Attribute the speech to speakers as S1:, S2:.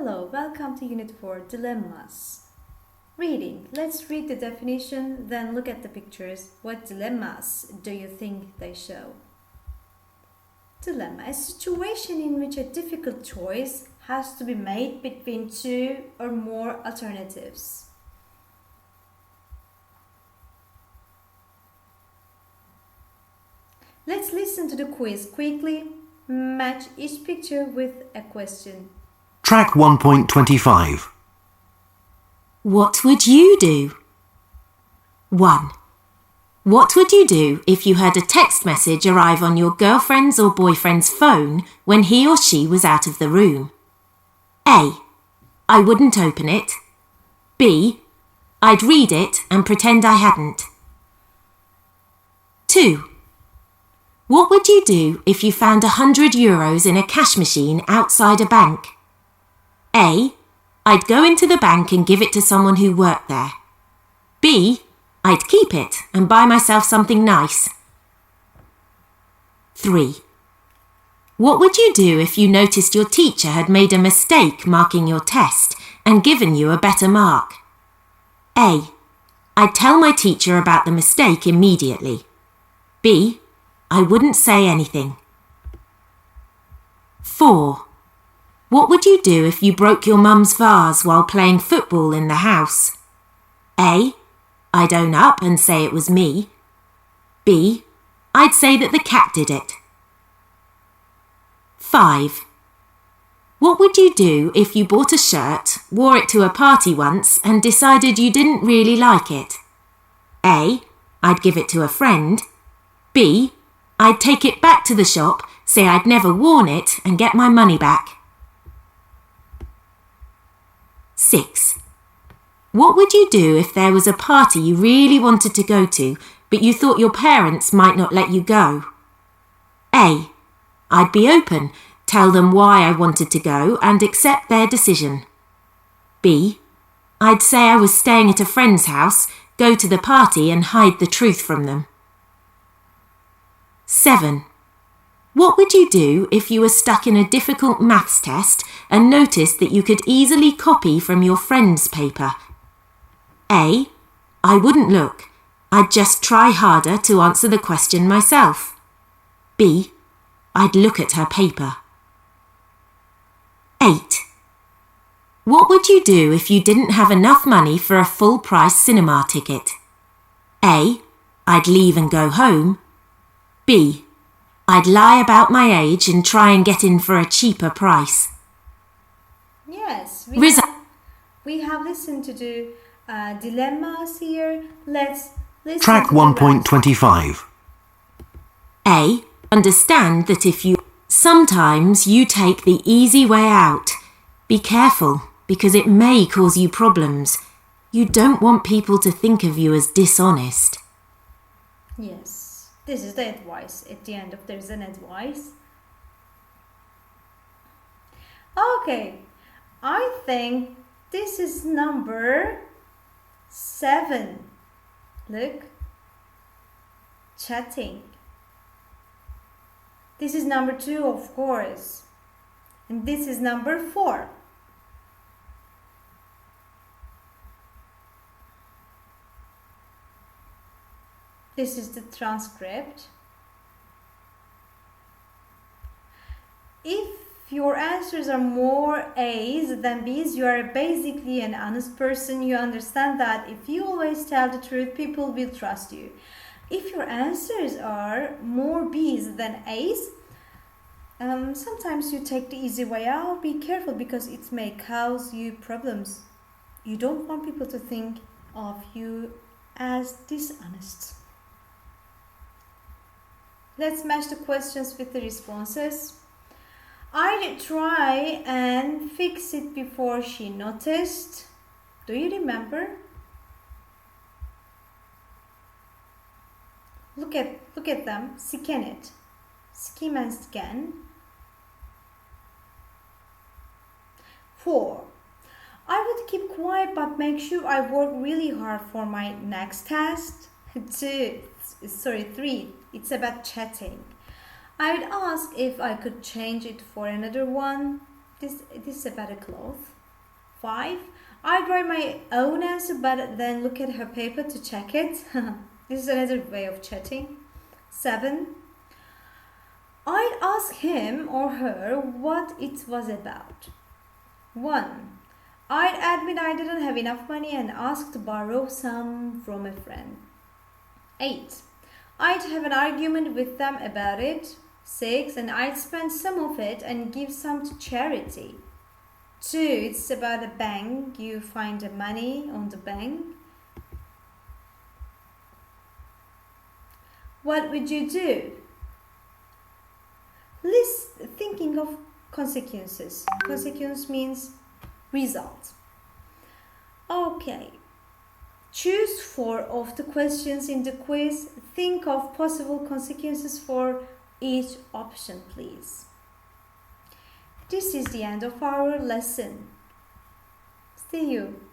S1: Hello, welcome to Unit 4, Dilemmas. Reading. Let's read the definition, then look at the pictures. What dilemmas do you think they show? Dilemma. A situation in which a difficult choice has to be made between two or more alternatives. Let's listen to the quiz quickly. Match each picture with a question.
S2: Track 1.25.
S3: What would you do? 1. What would you do if you had a text message arrive on your girlfriend's or boyfriend's phone when he or she was out of the room? A. I wouldn't open it. B. I'd read it and pretend I hadn't. 2. What would you do if you found €100 in a cash machine outside a bank? A. I'd go into the bank and give it to someone who worked there. B. I'd keep it and buy myself something nice. 3. What would you do if you noticed your teacher had made a mistake marking your test and given you a better mark? A. I'd tell my teacher about the mistake immediately. B. I wouldn't say anything. 4. What would you do if you broke your mum's vase while playing football in the house? A. I'd own up and say it was me. B. I'd say that the cat did it. 5. What would you do if you bought a shirt, wore it to a party once and decided you didn't really like it? A. I'd give it to a friend. B. I'd take it back to the shop, say I'd never worn it and get my money back. 6. What would you do if there was a party you really wanted to go to, but you thought your parents might not let you go? A. I'd be open, tell them why I wanted to go and accept their decision. B. I'd say I was staying at a friend's house, go to the party and hide the truth from them. 7. What would you do if you were stuck in a difficult maths test and noticed that you could easily copy from your friend's paper? A. I wouldn't look. I'd just try harder to answer the question myself. B. I'd look at her paper. 8. What would you do if you didn't have enough money for a full-price cinema ticket? A. I'd leave and go home. B. I'd lie about my age and try and get in for a cheaper price.
S1: Yes, we have listened to the dilemmas here. Let's listen
S2: Track
S1: to the rest.
S2: 1.25.
S3: A. Understand that if you sometimes you take the easy way out. Be careful because it may cause you problems. You don't want people to think of you as dishonest.
S1: Yes. This is the advice. At the end of there's an advice. Okay, I think this is number 7. Look, chatting. This is number 2, of course, and this is number 4. This is the transcript. If your answers are more A's than B's, you are basically an honest person. You understand that if you always tell the truth, people will trust you. If your answers are more B's than A's, sometimes you take the easy way out. Be careful because it may cause you problems. You don't want people to think of you as dishonest. Let's match the questions with the responses. I'd try and fix it before she noticed. Do you remember? Look at them. Scan it. Skim and scan. 4. I would keep quiet but make sure I work really hard for my next test. 3. It's about chatting. I'd ask if I could change it for another one. This is about a cloth. 5. I'd write my own answer but then look at her paper to check it. This is another way of chatting. 7. I'd ask him or her what it was about. 1. I'd admit I didn't have enough money and ask to borrow some from a friend. 8. I'd have an argument with them about it. 6. And I'd spend some of it and give some to charity. 2. It's about a bank. You find the money on the bank. What would you do? Thinking of consequences. Consequence means result. Okay. Choose 4 of the questions in the quiz. Think of possible consequences for each option, please. This is the end of our lesson. See you.